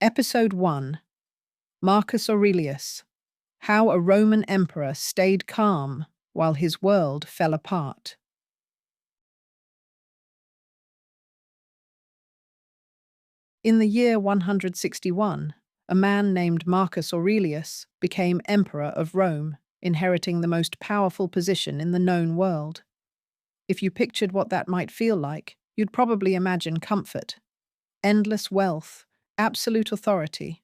Episode 1. Marcus Aurelius. How a Roman emperor stayed calm while his world fell apart. In the year 161, a man named Marcus Aurelius became emperor of Rome, inheriting the most powerful position in the known world. If you pictured what that might feel like, you'd probably imagine comfort, endless wealth, absolute authority,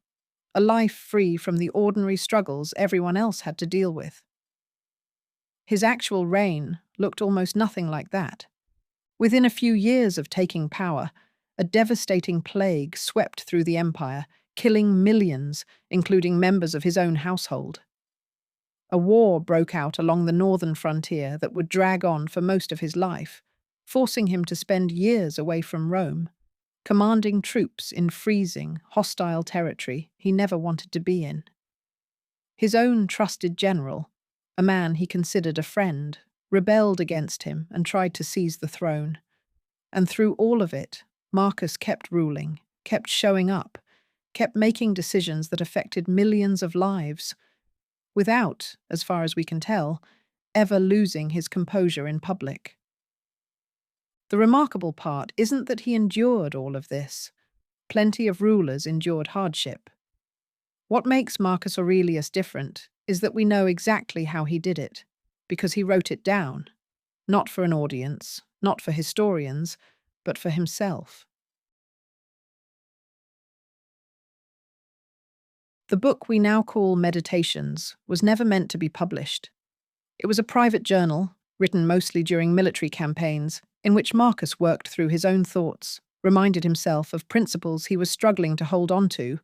a life free from the ordinary struggles everyone else had to deal with. His actual reign looked almost nothing like that. Within a few years of taking power, a devastating plague swept through the empire, killing millions, including members of his own household. A war broke out along the northern frontier that would drag on for most of his life, forcing him to spend years away from Rome, commanding troops in freezing, hostile territory he never wanted to be in. His own trusted general, a man he considered a friend, rebelled against him and tried to seize the throne. And through all of it, Marcus kept ruling, kept showing up, kept making decisions that affected millions of lives, without, as far as we can tell, ever losing his composure in public. The remarkable part isn't that he endured all of this. Plenty of rulers endured hardship. What makes Marcus Aurelius different is that we know exactly how he did it, because he wrote it down, not for an audience, not for historians, but for himself. The book we now call Meditations was never meant to be published. It was a private journal, written mostly during military campaigns, in which Marcus worked through his own thoughts, reminded himself of principles he was struggling to hold on to,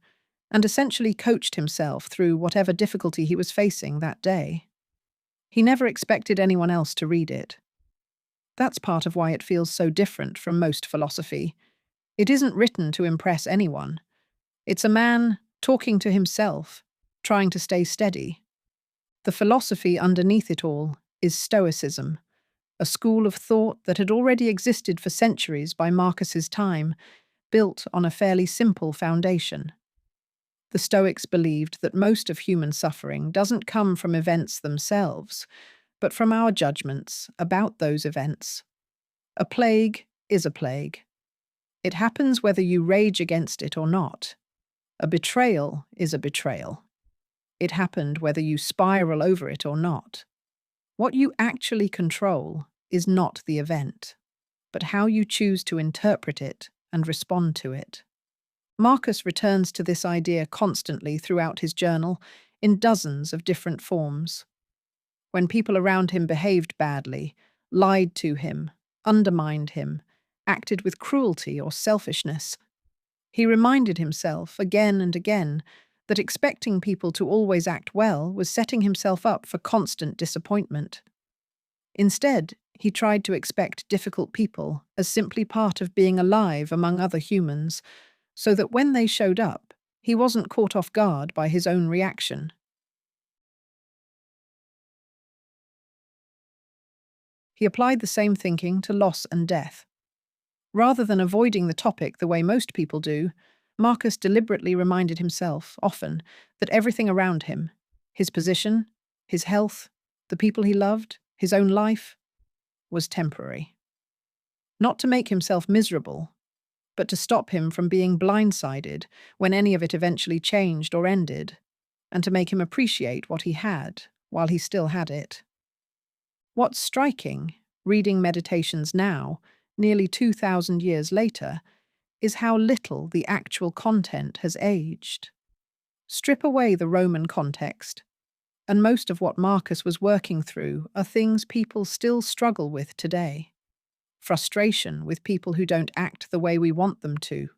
and essentially coached himself through whatever difficulty he was facing that day. He never expected anyone else to read it. That's part of why it feels so different from most philosophy. It isn't written to impress anyone. It's a man talking to himself, trying to stay steady. The philosophy underneath it all is Stoicism, a school of thought that had already existed for centuries by Marcus's time, built on a fairly simple foundation. The Stoics believed that most of human suffering doesn't come from events themselves, but from our judgments about those events. A plague is a plague. It happens whether you rage against it or not. A betrayal is a betrayal. It happened whether you spiral over it or not. What you actually control is not the event, but how you choose to interpret it and respond to it. Marcus returns to this idea constantly throughout his journal in dozens of different forms. When people around him behaved badly, lied to him, undermined him, acted with cruelty or selfishness, he reminded himself again and again that expecting people to always act well was setting himself up for constant disappointment. Instead, he tried to expect difficult people as simply part of being alive among other humans, so that when they showed up, he wasn't caught off guard by his own reaction. He applied the same thinking to loss and death. Rather than avoiding the topic the way most people do, Marcus deliberately reminded himself, often, that everything around him, his position, his health, the people he loved, his own life, was temporary. Not to make himself miserable, but to stop him from being blindsided when any of it eventually changed or ended, and to make him appreciate what he had while he still had it. What's striking, reading Meditations now, nearly 2,000 years later, is how little the actual content has aged. Strip away the Roman context, and most of what Marcus was working through are things people still struggle with today. Frustration with people who don't act the way we want them to,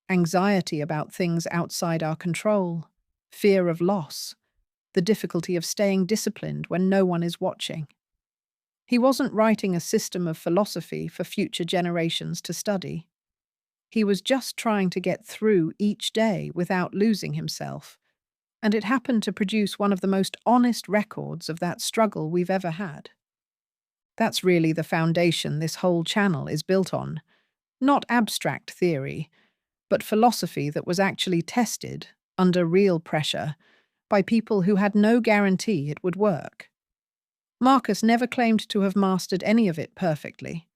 anxiety about things outside our control, fear of loss, the difficulty of staying disciplined when no one is watching. He wasn't writing a system of philosophy for future generations to study. He was just trying to get through each day without losing himself, and it happened to produce one of the most honest records of that struggle we've ever had. That's really the foundation this whole channel is built on. Not abstract theory, but philosophy that was actually tested, under real pressure, by people who had no guarantee it would work. Marcus never claimed to have mastered any of it perfectly.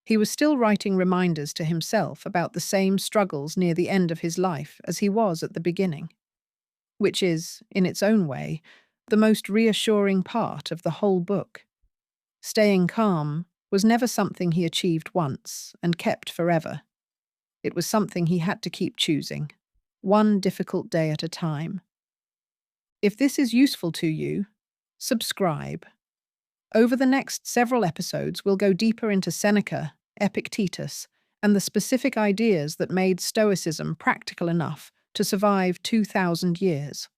He was still writing reminders to himself about the same struggles near the end of his life as he was at the beginning, which is, in its own way, the most reassuring part of the whole book. Staying calm was never something he achieved once and kept forever. It was something he had to keep choosing, one difficult day at a time. If this is useful to you, subscribe. Over the next several episodes, we'll go deeper into Seneca, Epictetus, and the specific ideas that made Stoicism practical enough to survive 2,000 years.